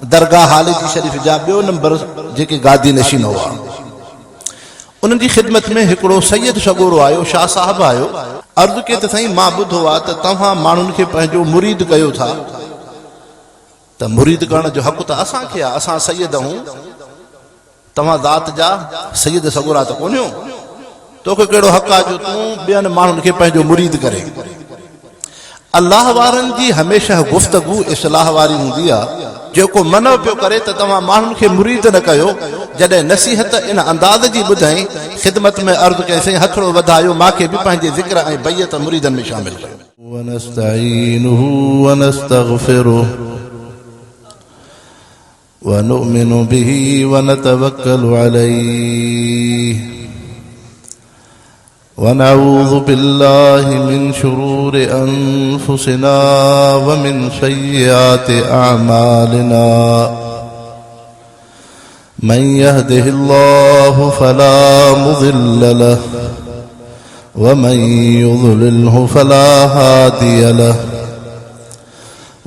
दरगाह हालेजी शरीफ़ जा ॿियो नंबर जेके गादी नशीन हुआ उन्हनि जी ख़िदमत में हिकिड़ो सैयद शगोरो आयो, शाह साहब आयो। अर्ज़ु कई त साईं मां ॿुधो आहे त तव्हां माण्हुनि खे पंहिंजो मुरीद कयो था, त मुरीद करण जो हक़ त असांखे आहे, असां सैयद आहियूं, तव्हां ज़ात जा सैयद सगोरा त कोन्हियो, तोखे कहिड़ो हक़ आहे जो तूं ॿियनि माण्हुनि खे पंहिंजो मुरीद करे। अल्लाह वारनि जी हमेशह गुफ़्तगू इस्लाह वारी हूंदी आहे। जेको मनो पियो करे त तव्हां माण्हुनि खे मुरीद न कयो, जॾहिं नसीहत इन अंदाज़ जी ॿुधाई, ख़िदमत में अर्ज़ु कई साईं हथड़ो वधायो, मूंखे बि पंहिंजे ज़िक्र ऐं बैयत मुरीदनि में शामिल कयो। वनस्तईनुहु वनस्तगफिरुह वनुमिनु बिही वनतवक्कलु अलैहि ونعوذ بالله من شرور أنفسنا ومن سيئات أعمالنا من يهده الله فلا مضل له ومن يضلله فلا هادي له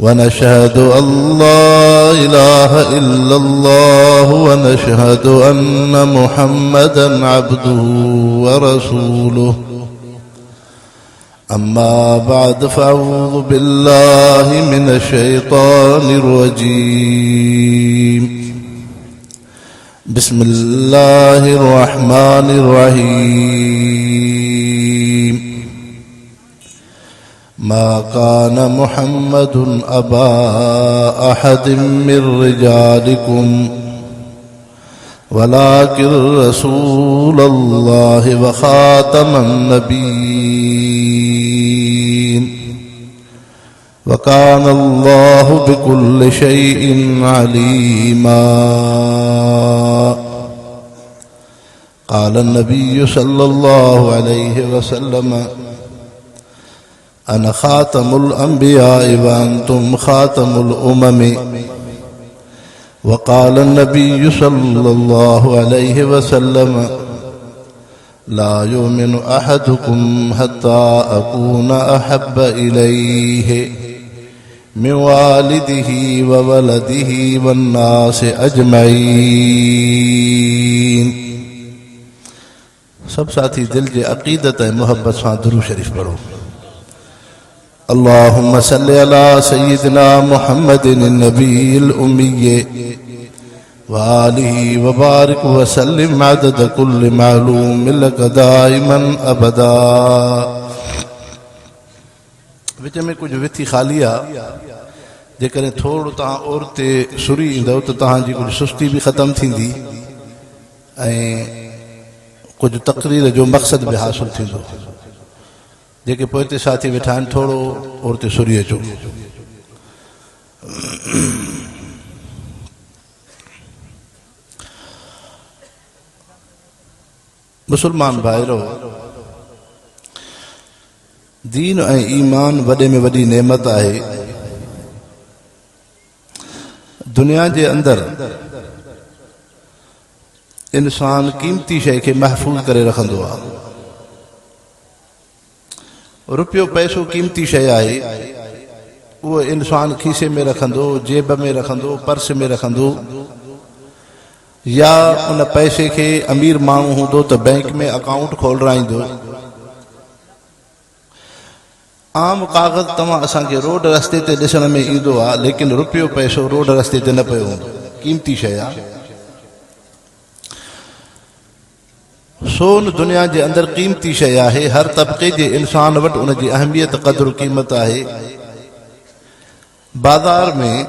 ونشهد أن لا إله إلا الله ونشهد أن محمدا عبده ورسوله أما بعد فأعوذ بالله من الشيطان الرجيم بسم الله الرحمن الرحيم ما كان محمد أبا أحد من رجالكم ولكن رسول الله وخاتم النبيين وكان الله بكل شيء عليما قال النبي صلى الله عليه وسلم أنا خاتم الأنبياء وأنتم خاتم الأمم وقال النبي صلى الله عليه وسلم لا يؤمن أحدكم حتى أكون أحب إليه من والده وولده والناس أجمعين। सब साथी दिल जे अक़ीदत ऐं मोहब्बत सां दुरूद शरीफ पढ़ो। اللهم صل على سيدنا محمد النبي الأمي وآله وبارك وسلم عدد كل معلوم لك دائما أبدا۔ विच में कुछ विथी ख़ाली आहे, जेकॾहिं थोरो तव्हां और ते सुरी ईंदव त तव्हांजी कुझु सुस्ती बि ख़तमु थींदी ऐं कुझु तक़रीर जो मक़सद बि हासिलु थींदो। जेके पोइते साथी वेठा आहिनि थोरो और ते सुरी अचो। मुसलमान भाइरो, दीन ऐं ईमान वॾे में वॾी नेमत आहे। दुनिया जे अंदरि इंसान क़ीमती शइ खे महफ़ूज़ करे रखंदो आहे। रुपयो पैसो क़ीमती शइ आहे, उहो इंसान खीसे में रखंदो, जेब में रखंदो, पर्स में रखंदो, या उन पैसे खे अमीर माण्हू हूंदो त बैंक में अकाउंट खोलाईंदो। आम कागज़ तव्हां असांखे रोड रस्ते ते ॾिसण में ईंदो आहे, लेकिन रुपयो पैसो रोड रस्ते ते न पियो हूंदो, क़ीमती शइ आहे। सोन दुनिया जे अंदरि क़ीमती शइ आहे। हर तबक़े जे इंसान वटि उन जी अहमियत क़दुरु क़ीमत आहे। बाज़ार में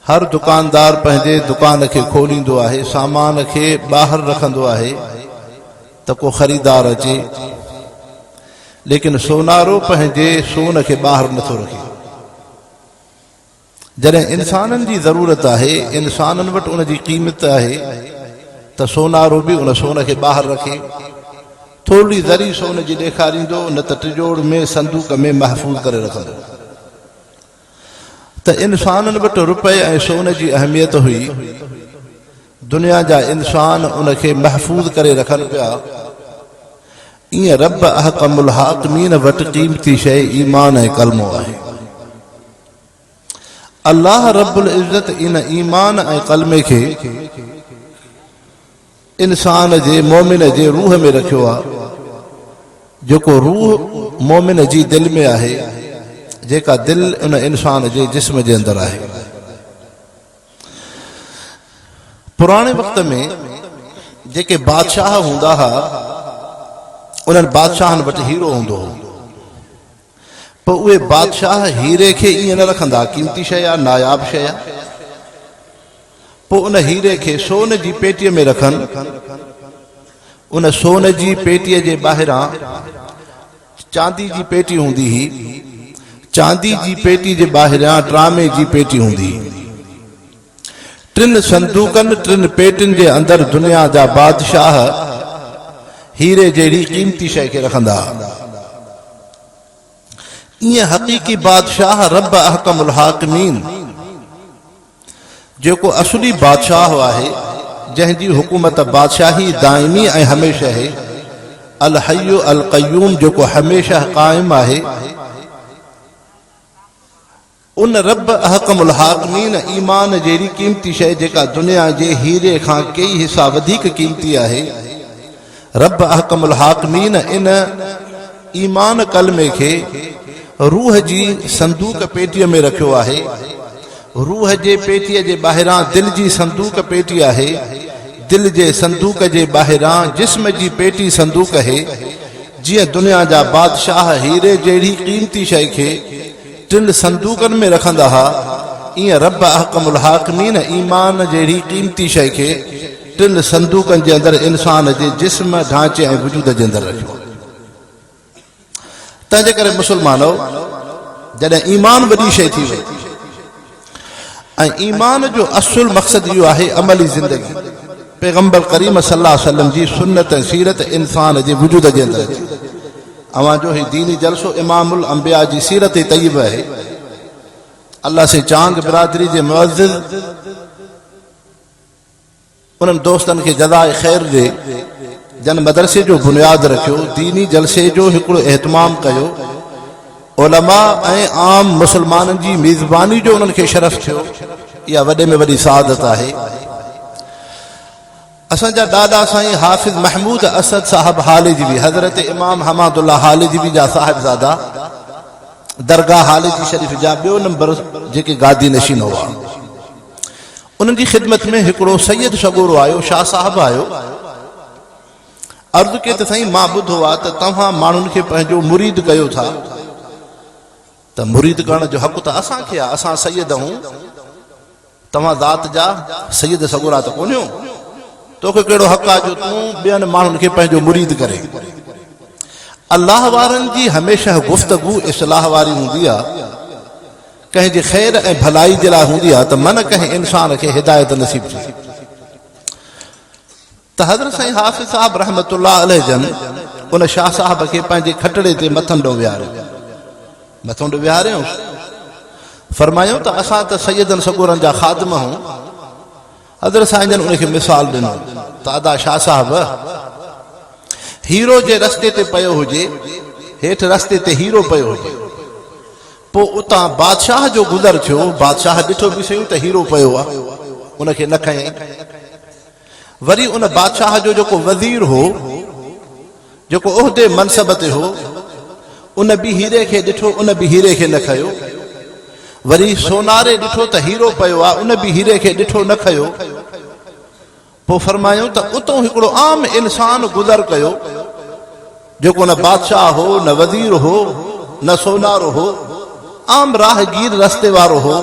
हर दुकानदार पंहिंजे दुकान खे खोलींदो आहे, सामान खे ॿाहिरि रखंदो आहे त को ख़रीदार अचे, लेकिन सोनारो पंहिंजे सोन खे ॿाहिरि नथो रखे। जॾहिं इंसाननि जी ज़रूरत आहे, इंसाननि वटि उन जी क़ीमत आहे त सोनारो बि उन सोन खे ॿाहिरि रखे, थोरी ज़री सोन जी ॾेखारींदो, न त तिजोड़ में संदूक में महफ़ूज़ करे रखंदो। त इंसाननि वटि रुपए ऐं सोन जी अहमियत हुई। दुनिया जा इंसान उन खे महफ़ूज़ करे रखनि पिया। ईअं रब अहकमुल हाकिमीन वटि क़ीमती शइ ईमान ऐं कलमो आहे। اللہ رب العزت ان ایمان ऐं قلمے کے انسان جے مومن جے روح میں رکھو جو کو روح مومن جی دل میں آہے जेका दिल उन इंसान जे जिस्म जे अंदर आहे। पुराणे वक्त में जेके बादशाह हूंदा हुआ उन्हनि बादशाहनि वटि हीरो हूंदो हो, पोइ उहे बादशाह हीरे खे ईअं न रखंदा क़ीमती शइ आहे, नायाब शइ आहे, पोइ उन हीरे खे सोन जी पेटीअ में रखनि। उन सोन जी पेटीअ जे ॿाहिरां चांदी जी पेटी हूंदी हुई, चांदी जी पेटी जे ॿाहिरां ड्रामे जी पेटी हूंदी। टिन संदूकनि टिन पेटियुनि जे अंदरि दुनिया जा बादशाह हीरे जहिड़ी क़ीमती शइ खे रखंदा। ईअं हक़ीक़ी बादशाह रब अहकमुल हाकिमीन जेको असली बादशाह आहे, जंहिंजी हुकूमत बादशाही दाइमी ऐं हमेशह आहे, अल हय्यु अल क़य्यूम जेको हमेशह क़ाइम आहे, उन रब अहकमुल हाकिमीन ईमान जहिड़ी क़ीमती शइ जेका दुनिया जे हीरे खां कई हिसा वधीक क़ीमती आहे, रब अहकमुल हाकिमीन इन ईमान कलमे खे रूह जी संदूक पेटीअ में रखियो आहे। रूह जे पेटीअ जे ॿाहिरां दिल जी संदूक पेटी आहे, दिल जे संदूक जे ॿाहिरां जिस्म जी पेटी संदूक आहे। जीअं दुनिया जा बादशाह हीरे जहिड़ी क़ीमती शइ खे टिन संदूकनि में रखंदा हुआ, ईअं रब अहकमुल हाकिमीन ईमान जहिड़ी क़ीमती शइ खे टिन संदूकनि जे अंदरि इंसान जे जिस्म ढांचे ऐं वजूद जे अंदरि रखियो। तंहिंजे करे मुस्लमानो, जॾहिं ईमान वॾी शइ थी वई ऐं ईमान जो असुल मक़सदु इहो आहे अमली ज़िंदगी, पैगंबर करीम सल्लल्लाहु अलैहि वसल्लम जी सुन्नत ऐं सीरत इंसान जे वजूद जे अंदरि अचे। अवां जो ही दीनी जलसो इमाम الانبياء जी सीरत तय्यब आहे। अल्लाह से चांग बिरादरी जे मज़ीद उन्हनि दोस्तनि खे जज़ाए ख़ैर ॾे जन मदरसे जो बुनियाद रखियो, दीनी जलसे जो हिकिड़ो एहतमाम कयो, उलमा ऐं आम मुसलमाननि जी मेज़बानी जो उन्हनि खे शरफ़ थियो। इहा वॾे में वॾी सआदत आहे। असांजा ॾाॾा साईं हाफ़िज़ महमूद असद साहब हालेजवी, हज़रत इमाम हमादुल्लाह हालेजवी जा साहिबज़ादा, दरगाह हालेजी शरीफ़ जा ॿियो नंबर जेके गादी नशीन हुआ, उन्हनि जी ख़िदमत में हिकिड़ो सैयद शगोरो आयो, शाह साहब आयो। अर्ज़ु कई त साईं मां ॿुधो आहे त तव्हां माण्हुनि खे पंहिंजो मुरीद कयो था, त मुरीद करण जो हक़ त असांखे आहे, असां सैयद आहियूं, तव्हां ज़ात जा सैयद सगोरा त कोन्हियो, तोखे कहिड़ो हक़ आहे जो तूं ॿियनि माण्हुनि खे पंहिंजो मुरीद करे। अल्लाह वारनि जी हमेशह गुफ़्तगू इस्लाह वारी हूंदी आहे, कंहिंजे ख़ैर ऐं भलाई जे लाइ हूंदी आहे, त मन कंहिं इंसान खे हिदायत नसीब थी। त हज़रत साईं हाफ़िज़ साहब रहमतुल्लाह अलैह जन उन शाह साहब खे पंहिंजे खटड़े ते मथनि ॾों विहारियो, फरमायो त असां त सैयदनि सगोरनि जा ख़ादिम आहियूं। हज़रत साईं जन उनखे मिसाल ॾिनो त अदा शाह साहब, हीरो जे रस्ते ते पियो हुजे, हेठि रस्ते ते हीरो पियो हुजे, पोइ उतां बादशाह जो गुज़र थियो, बादशाह ॾिठो बि सही त हीरो पियो आहे, उनखे न खयईं। वरी उन बादशाह जो जेको वज़ीर हो, जेको उहिदे मनसब ते हो, उन बि हीरे खे ॾिठो, उन बि हीरे खे न खयो। वरी सोनारे ॾिठो त हीरो पियो आहे, उन बि हीरे खे ॾिठो न खयो। पोइ फरमायूं त उतां हिकिड़ो आम इंसान गुज़र कयो, जेको न बादशाह हो, न वज़ीर हो, न सोनारो हो, आम राहगीर रस्ते वारो हो।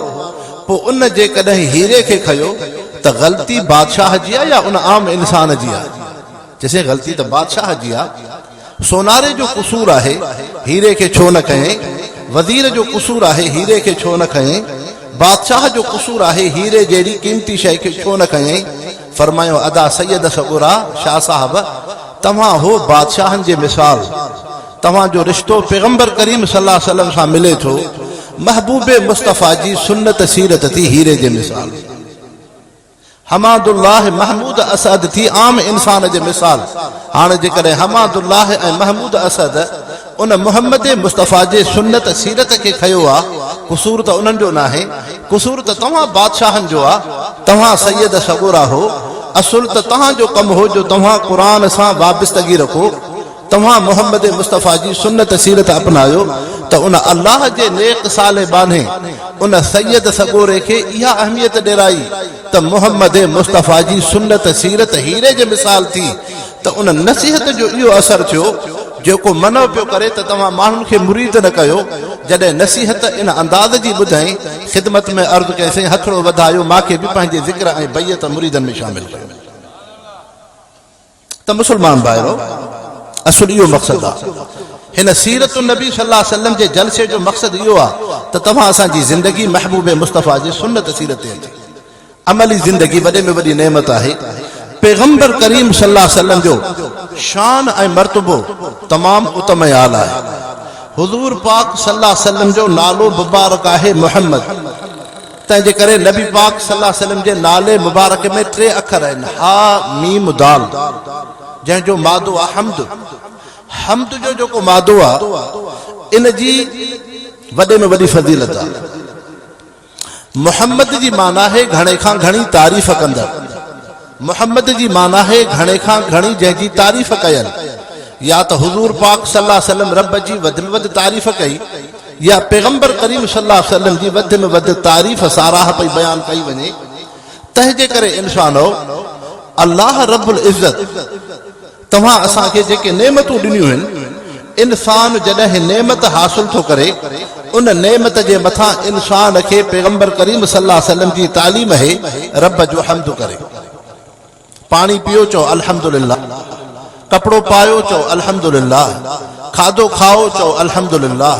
पोइ उन जे कॾहिं हीरे खे खयो त ग़लती बादशाह जी आहे या उन आम इंसान जी आहे? जैसे ग़लती त बादशाह जी आहे। सोनारे जो कसूर आहे, हीरे खे छो न कयईं? वज़ीर जो कसूर आहे, हीरे खे छो न खयईं? बादशाह जो कसूर आहे, हीरे जहिड़ी क़ीमती शइ खे छो न खयईं? फरमायो अदा सैयद सगोरा शाह साहब, तव्हां हो बादशाहनि जे मिसाल, तव्हांजो रिश्तो पैगंबर करीम सल्लल्लाहु अलैहि वसल्लम सां मिले थो, महबूबे मुस्तफ़ा जी सुन्नत सीरत थी हीरे जे मिसाल, हमादुल्लाह महमूद असद थी आम इंसान जे मिसाल। हाणे जेकॾहिं हमादुल्लाह ऐं महमूद असद उन मोहम्मद मुस्तफ़ा जे सुन्नत सीरत खे खयो आहे क़सूर त उन्हनि जो न आहे क़सूर त तव्हां बादशाहनि जो आहे तव्हां सैयद सगोरा हो असुल त तव्हांजो कमु हो जो तव्हां क़ुरान सां वाबस्तगी रखो तव्हां मोहम्मद मुस्तफ़ा जी सुन्नत सीरत अपनायो त उन अल्लाह जे नेक साले बाने उन सैयद सगोरे खे इहा अहमियत ॾिराई त मोहम्मद मुस्तफ़ा जी सुन्नत सीरत हीरे जे मिसाल थी त उन नसीहत जो इहो असर थियो जेको मनो पियो करे त तव्हां माण्हुनि खे मुरीद न कयो जॾहिं नसीहत इन अंदाज़ जी ॿुधाई ख़िदमत में अर्ज़ु कयसीं हथड़ो वधायो मूंखे बि पंहिंजे ज़िक्र ऐं बैयत मुरीदनि में शामिल कयो त मुस्लमान भाइरो असुल इहो मक़सदु आहे हिन सीरत नबी सल्लल्लाहु अलैहि वसल्लम जे जलसे जो मक़सदु इहो आहे त तव्हां असांजी ज़िंदगी महबूब मुस्तफ़ा जी सुन्नत सीरत ते अचे अमली ज़िंदगी वॾे में वॾी नेमत आहे पैगंबर करीम सल्लल्लाहु अलैहि वसल्लम जो शान ऐं मर्तबो तमाम उत्तम आला आहे हुज़ूर पाक सल्लल्लाहु अलैहि वसल्लम जो नालो मुबारक आहे मोहम्मद तंहिंजे करे नबी पाक सल्लल्लाहु अलैहि वसल्लम जे नाले मुबारक में 3 अखर आहिनि हा मीम दाल जंहिंजो मादो आहे हम्द हम्द जो जेको मादो आहे इन जी वॾे में वॾी फज़ीलत आहे मोहम्मद जी माना है घणे खां घणी तारीफ़ कंदड़ मोहम्मद जी माना है घणे खां घणी जंहिंजी तारीफ़ कयल या त हुज़ूर पाक सल्लल्लाहु अलैहि वसल्लम रब जी वध में वध तारीफ़ कई या पैगंबर करीम सल्लल्लाहु अलैहि वसल्लम जी वध में वध तारीफ़ साराह पई बयान कई वञे तंहिंजे करे इंसानो अल्लाह रब्बुल इज़्ज़त तव्हां असांखे जेके नेमतूं ॾिनियूं आहिनि इंसान जॾहिं नेमत हासिल थो करे उन नेमत जे मथां इंसान खे पैगंबर करीम सल्लल्लाहु अलैहि वसल्लम जी तालीम है रब जो हम्द करे पानी पियो चओ अल्हम्दुलिल्लाह कपड़ो पायो चओ अल्हम्दुलिल्लाह खाधो खाओ चओ अल्हम्दुलिल्लाह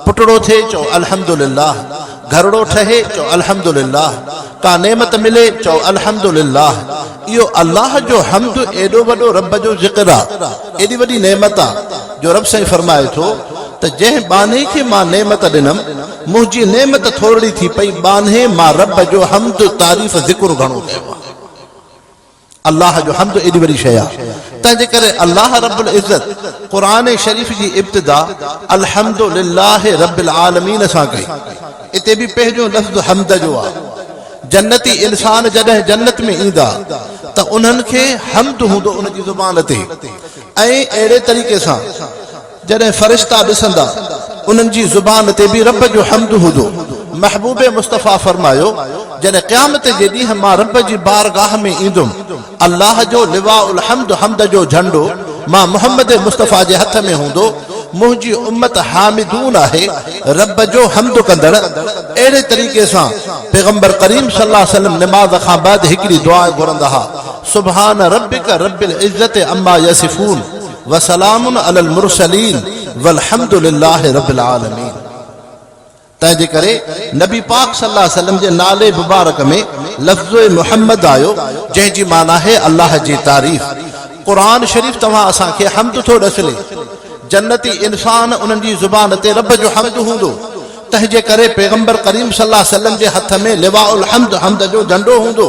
पुटड़ो थे चओ अल्हम्दुलिल्लाह घरड़ो ठहे चओ अल्हम्दुलिल्लाह का नेमत मिले चओ अल्हम्दुलिल्लाह इहो अल्लाह जो हम्द एॾो वॾो रब जो ज़िक्र आहे एॾी वॾी नेमत आहे जो रब साईं फरमाए थो त जंहिं बाने खे मां नेमत ॾिनमि मुंहिंजी नेमत थोरी थी पई बाने मां रब जो हम्द तारीफ़ ज़िक्र घणो कयो आहे अल्लाह जो हम्द एॾी वॾी शइ आहे तंहिंजे करे अल्लाह रब्बुल इज़्ज़त क़ुरान शरीफ़ जी इब्तिदा अल्हम्दुलिल्लाह रब्बिल आलमीन सां कई इते बि पंहिंजो लफ़्ज़ हम्द जो आहे जन्नती इंसान जॾहिं जन्नत में ईंदा त उन्हनि खे हम्द हूंदो उन जी ज़ुबान ते ऐं अहिड़े तरीक़े सां जॾहिं फ़रिश्ता ॾिसंदा उन्हनि जी ज़ुबान ते बि रब जो हम्द हूंदो महबूब मुस्तफ़ा फरमायो जॾहिं क़यामत जे ॾींहुं मां रब जी बारगाह में ईंदुमि अल्लाह जो लिवाउल हम्द हम्द जो झंडो मां मोहम्मद मुस्तफ़ा जे हथ में हूंदो मुंहिंजी उम्मत हामिदून आहे रब जो हम्द कंदड़ अहिड़े तरीक़े सां पैगंबर करीम सल्लल्लाहु अलैहि वसल्लम निमाज़ खां बाद हिकिड़ी दुआ घुरंदा हुआ सुभान रब्बिक रब्बिल इज़्ज़ति अम्मा यसिफून व सलामुन अलल मुरसलीन वल्हम्दुलिल्लाहि रब्बिल आलमीन तंहिंजे करे नबी पाक सल्लल्लाहु अलैहि वसल्लम जे नाले मुबारक में लफ़्ज़ मोहम्मद आयो जंहिंजी माना है अल्लाह जी तारीफ़ क़ुरान शरीफ़ तव्हां असांखे हम्द थो ॾसले जन्नती इंसान उन्हनि जी ज़ुबान ते रब जो हम्द हूंदो तंहिंजे करे पैगंबर करीम सल्लल्लाहु अलैहि वसल्लम जे हथ में लिवाउल हम्द हम्द जो झंडो हूंदो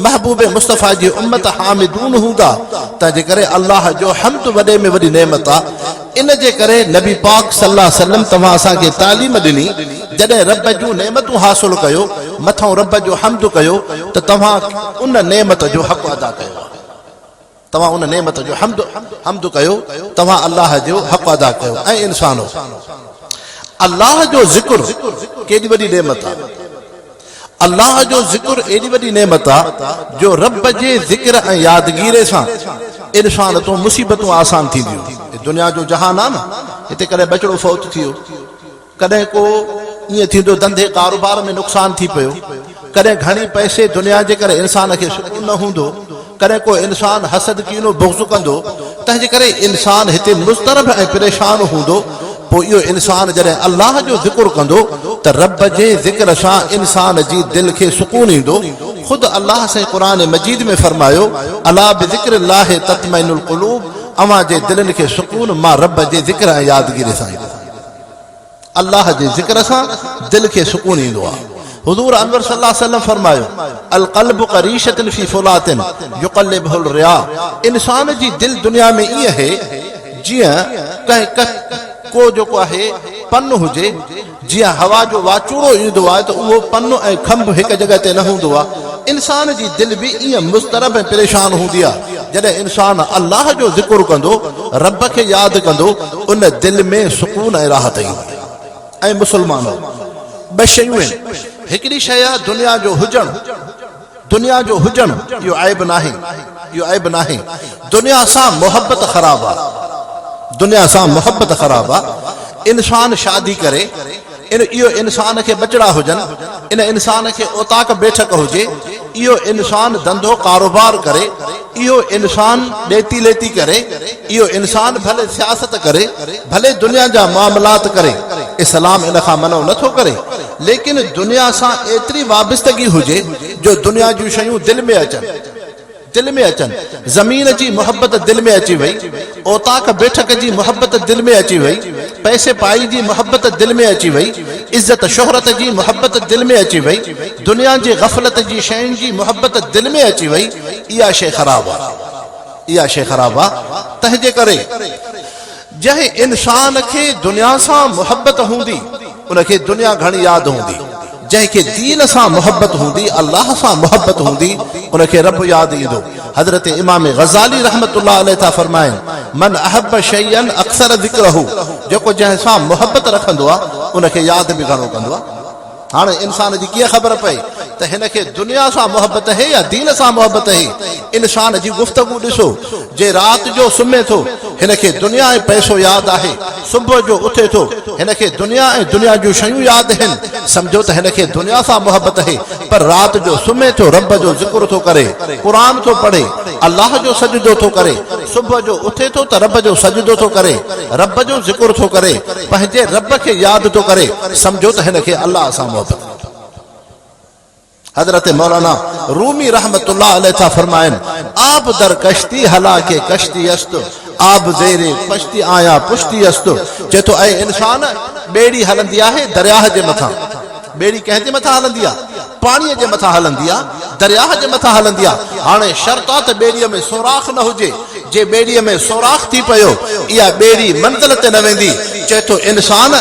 महबूब मुस्तफ़ा जी उम्मत हामिदून हूंदा तंहिंजे करे अल्लाह जो हम्द वॾे में वॾी नेमत आहे इन जे करे नबी पाक सल्लल्लाहु अलैहि वसल्लम तव्हां असांखे तालीम ॾिनी जॾहिं रब जूं नेमतूं हासिल कयो मथां रब जो हम्द कयो त तव्हां उन नेमत जो हक़ अदा कयो तव्हां उन नेमत जो हम्द कयो तव्हां अल्लाह जो हक़ अदा कयो ऐं इंसानो अल्लाह जो ज़िक्र केॾी वॾी नेमत आहे अल्लाह जो ज़िक्र एॾी वॾी नेमत आहे जो रब जे ज़िक्र ऐं यादगीरे सां इंसान तूं मुसीबतूं आसान थींदियूं दुनिया जो जहान आहे न हिते कॾहिं बचड़ो फौत थियो कॾहिं को ईअं थींदो धंधे कारोबार में नुक़सान थी पियो कॾहिं घणी पैसे दुनिया जे करे इंसान खे सुकून न हूंदो कॾहिं को इंसान हसद कीनो बुग़्ज़ कंदो तंहिंजे करे इंसान हिते मुस्तरब ऐं परेशान हूंदो पोइ इहो इंसान जॾहिं अल्लाह जो ज़िक्र कंदो त रब जे ज़िक्र सां इंसान जी दिलि खे सुकून ईंदो ख़ुदि अल्लाह से क़ुरान मजीद में फरमायो अला बिज़िक्रिल्लाहि तत्मइनुल क़ुलूब अवां जे दिलनि खे सुकून मां रब जे ज़िक्र ऐं यादगिरी सां ईंदो अल्लाह जे ज़िक्र सां दिलि खे सुकून ईंदो आहे हुज़ूर अनवर सल्लल्लाहु अलैहि वसल्लम फरमायो अल क़ल्बु करीशतन फी फुलातिन युक़ल्लिबुल रिया इंसान जी दिलि दुनिया में ईअं है जीअं को जेको आहे पन हुजे जीअं हवा जो वाचूड़ो ईंदो आहे त उहो पन ऐं खंभ हिकु जॻह ते न हूंदो आहे इंसान जी दिलि बि ईअं मुस्तरब ऐं परेशान हूंदी आहे जॾहिं इंसान अल्लाह जो ज़िक्र कंदो रब खे यादि कंदो उन दिलि में सुकून ऐं राहत ईंदी ऐं मुस्लमान ॿ शयूं आहिनि हिकिड़ी शइ आहे दुनिया जो हुजणु इहो ऐब नाहे दुनिया सां मोहबत ख़राब आहे इंसान शादी करे इहो इंसान खे बचड़ा हुजनि इन इंसान खे ओताक बैठक हुजे इहो इंसान धंधो कारोबार करे इहो इंसान ॾेती लेती करे इहो इंसान भले सियासत करे भले दुनिया जा मामलात करे इस्लाम इन खां मनो नथो करे लेकिन दुनिया सां एतिरी वाबस्तगी हुजे जो दुनिया जूं शयूं दिलि में अचनि ज़मीन जी मोहब्बत दिलि में अची वई ओताक बैठक जी मोहब्बत दिलि में अची वई पैसे पाई जी मोहब्बत दिलि में अची वई इज़त शोहरत जी मोहब्बत दिलि में अची वई दुनिया जी ग़फ़लत जी शयुनि जी मोहब्बत दिलि में अची वई इहा शइ ख़राब आहे तंहिंजे करे जंहिं इंसान खे दुनिया सां मोहब्बत हूंदी उनखे दुनिया घणी यादि हूंदी जंहिंखे दीन सां मोहब्बत हूंदी अल्लाह सां मोहब्बत हूंदी उनखे रब यादि ईंदो हज़रत इमाम ग़ज़ाली रहमतुल्लाह अलैहि था फरमाइनि मन अहब शैयन अक्सर ज़िक्रहु जेको जंहिं सां मोहब्बत रखंदो आहे उनखे यादि बि घणो कंदो आहे हाणे इंसान जी कीअं ख़बर पए त हिनखे दुनिया सां मोहब्बत है या दीन सां मोहब्बत है इंसान जी गुफ़्तगू ॾिसो जे राति जो सुम्हे थो हिनखे दुनिया ऐं पैसो यादि आहे सुबुह जो उथे थो हिनखे दुनिया ऐं दुनिया जूं शयूं यादि आहिनि सम्झो त हिनखे दुनिया सां मोहब्बत है पर राति जो सुम्हे थो रब जो ज़िक्र थो करे क़ुरान थो पढ़े अल्लाह जो सजदो थो करे सुबुह जो उथे थो त रब जो सजदो थो करे रब जो ज़िक्र थो करे पंहिंजे रब खे यादि थो करे सम्झो त हिनखे अल्लाह सां मोहब्बत हज़रत मौलाना रूमी रहमतुल्लाह अलैहि था फरमाइनि आप दर कश्ती हला के कश्ती अस्त आप ज़ेरे कश्ती आया पुश्ती अस्त चए थो ऐं इंसान ॿेड़ी हलंदी आहे दरियाह जे मथां ॿेड़ी कंहिंजे मथां हलंदी आहे पाणीअ जे मथां हलंदी आहे दरियाह जे मथां हलंदी आहे हाणे शर्त आहे त ॿेड़ीअ में सोराख़ न हुजे जे ॿेड़ीअ में सोराख़ थी पियो इहा ॿेड़ी मंज़िल ते न वेंदी चए थो इंसान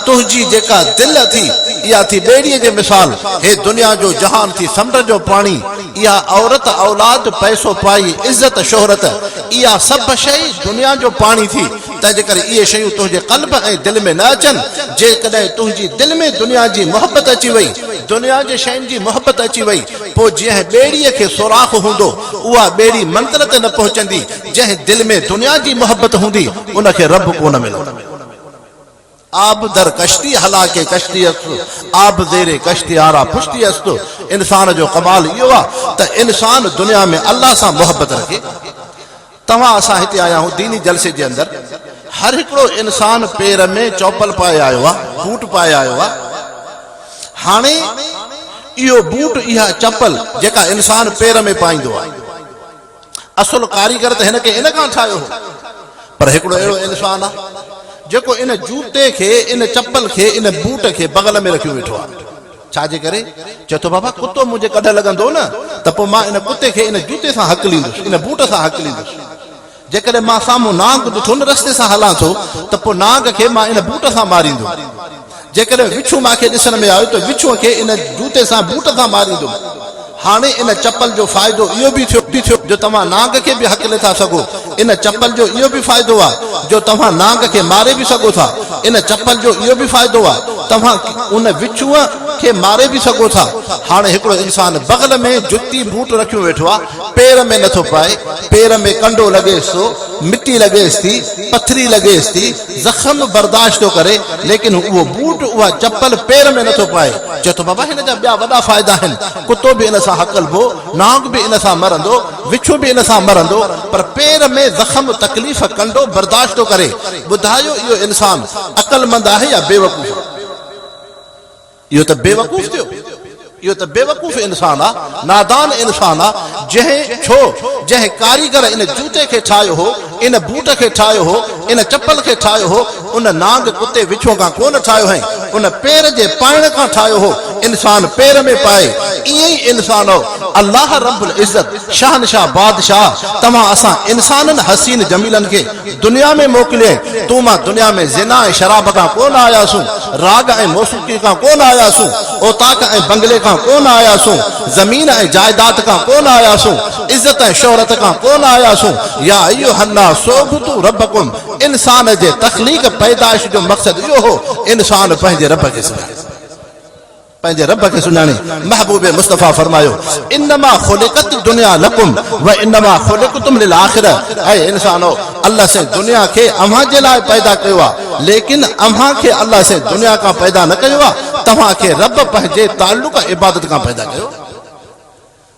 तुंहिंजी जेका दिलि थी इहा थी ॿेड़ीअ जे मिसाल हे दुनिया जो जहान थी समुंड जो पाणी इहा औरत औलाद पैसो पाई इज़त शोहरत इहा सभु शइ दुनिया जो पाणी थी तंहिंजे करे इहे शयूं तुंहिंजे क़ल्ब ऐं दिलि में न अचनि जेकॾहिं तुंहिंजी दिलि में दुनिया जी मोहब्बत अची वई दुनिया जे शयुनि जी मोहब्बत अची वई पोइ जंहिं ॿेड़ीअ खे सोराख़ हूंदो उहा ॿेड़ी मंज़िल ते न पहुचंदी जंहिं दिलि में दुनिया जी मोहब्बत हूंदी उनखे रब कोन मिलंदो आब दर कश्ती हला के कश्ती अस्त आब ज़ेरे कश्ती आरा पुश्ती अस्त इंसान जो कमाल इहो आहे त इंसान दुनिया में अल्लाह सां मोहब्बत रखे तव्हां असां हिते आया आहियूं दीनी जलसे जे अंदरि हर हिकिड़ो इंसान पेर में चौपल पाए आयो आहे बूट पाए आयो आहे हाणे इहो बूट इहा चपल जेका इंसान पेर में पाईंदो आहे असुल कारीगर त हिनखे इन खां ठाहियो हो पर हिकिड़ो अहिड़ो इंसान आहे जेको इन जूते खे इन चपल खे इन बूट खे बगल में रखियो वेठो आहे छाजे करे चए थो बाबा कुतो मुंहिंजे कढ लॻंदो न त पोइ मां इन कुते खे इन जूते सां हकलींदुसि इन बूट सां हकलींदुसि जेकॾहिं मां साम्हूं नांग ॾिठो न रस्ते सां हलां थो त पोइ नांग खे मां इन बूट सां मारींदुमि जेकॾहिं विछू मूंखे ॾिसण में आयो त विछूअ खे इन जूते सां बूट सां मारींदुमि हाणे इन चपल जो फ़ाइदो इहो बि थियो जो तव्हां नांग खे बि हकले था सघो इन चपल जो इहो बि फ़ाइदो आहे जो तव्हां नांग खे मारे बि सघो था इन चपल जो इहो बि फ़ाइदो आहे तव्हां उन विछूअ खे मारे बि सघो था हाणे हिकिड़ो इंसान बगल में जुती बूट रखियो वेठो आहे पेर में नथो पाए पेर में कंडो लॻेसि थो मिटी लॻेसि थी पथरी लॻेसि थी ज़ख़्म बर्दाश्त थो करे लेकिन उहो बूट उहा चपल पेर में नथो पाए चए थो बाबा हिन जा ॿिया वॾा फ़ाइदा आहिनि कुतो बि इन सां हकलबो नांग बि इन सां मरंदो विछो बि इन सां मरंदो पर पेर में ज़ख़्म तकलीफ़ कंडो बर्दाश्त थो करे ॿुधायो इहो इंसान अक़लमंद आहे या बेवकूफ़ इहो त बेवकूफ़ थियो इहो त बेवकूफ़ इंसान आहे नादान इंसान आहे जंहिं कारीगर इन जूते खे ठाहियो हो इन बूट खे ठाहियो हो इन चपल खे ठाहियो हो उन नांग कुते विछो खां कोन ठाहियो है उन पेर जे पाइण खां ठाहियो हो इंसान पेर में पाए ईअं ई इंसान हो अल्लाह रब्बुल इज़्ज़त शहनशाह बादशाह तव्हां असां इंसाननि हसीन जमीलनि खे दुनिया में मोकिले तूं मां दुनिया में ज़िना ऐं शराब खां कोन आयासूं राग ऐं मौसीक़ी खां कोन आयासूं ओताक ऐं बंगले खां कोन आयासूं ज़मीन ऐं जायदाद खां कोन आयासूं इज़्ज़त ऐं शोहरत खां कोन आयासूं या अय्युहन्नास सोभतू रब्बकुम इंसान जे तख़लीक़ पैदाइश जो मक़सद इहो हो इंसान पंहिंजे रब खे सुञाणे पंहिंजे रब खे सुञाणे महबूब मुस्तफ़ा फरमायो इन्नमा खुलिक़त दुनिया लकुम व इन्नमा खुलिक़तुम लिल आखिरह ऐं इंसानो अल्लाह से दुनिया खे अव्हां जे लाइ पैदा कयो आहे लेकिन अव्हां खे अल्लाह से दुनिया खां पैदा न कयो आहे तव्हां खे रब पंहिंजे ताल्लुक़ इबादत खां पैदा कयो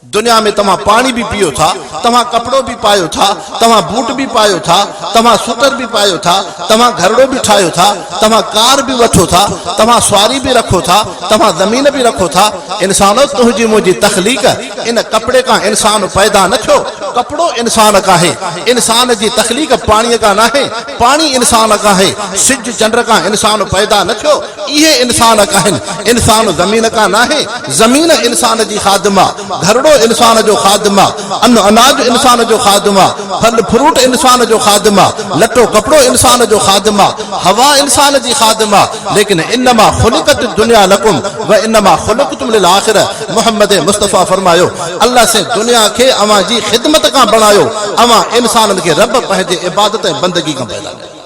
दुनिया में तव्हां पानी भी पियो था तव्हां कपड़ो भी पायो था तव्हां बूट भी पायो था तव्हां सूटर भी पायो था तव्हां घरड़ो भी ठाहियो था तव्हां कार भी वठो था तव्हां सवारी भी रखो था तव्हां ज़मीन भी रखो था इंसानो तुंहिंजी मुंहिंजी तख़लीक़ इन कपड़े खां इंसान पैदा न थियो कपड़ो इंसान का है इंसान जी तख़लीक़ पाणीअ खां न आहे पाणी इंसान का है सिज चंड खां इंसान पैदा न थियो इहे इंसान का आहिनि इंसान ज़मीन खां न आहे ज़मीन इंसान जी ख़ादिमा घरड़ो इंसान जो खादिमा अन्न अनाज इंसान जो खादिमा फल फ्रूट इंसान जो खादिमा लटो कपड़ो इंसान जो खादिमा हवा इंसान जी खादिमा लेकिन इन्नमा खुलिक़त दुनिया लकुम व इन्नमा खुलिक़तुम लिल आखिरह मोहम्मद मुस्तफ़ा फरमायो अल्लाह से दुनिया खे अवां जी ख़िदमत खां बणायो अवां इंसाननि खे रब पंहिंजे इबादत ऐं बंदगी खां पैदा कयो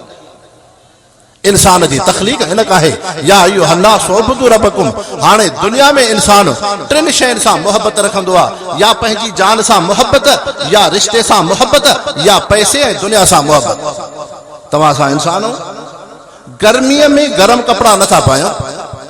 इंसान जी तख़लीक़ हिन का है या अय्युहन्नास सोभतू रब्बकुम हाणे दुनिया में इंसान टिनि शयुनि सां मोहब्बत रखंदो आहे या पंहिंजी जान सां मोहब्बत या रिश्ते सां मोहब्बत या पैसे ऐं दुनिया सां मोहब्बत तव्हां सां इंसानो गर्मीअ में गरम कपड़ा नथा पायूं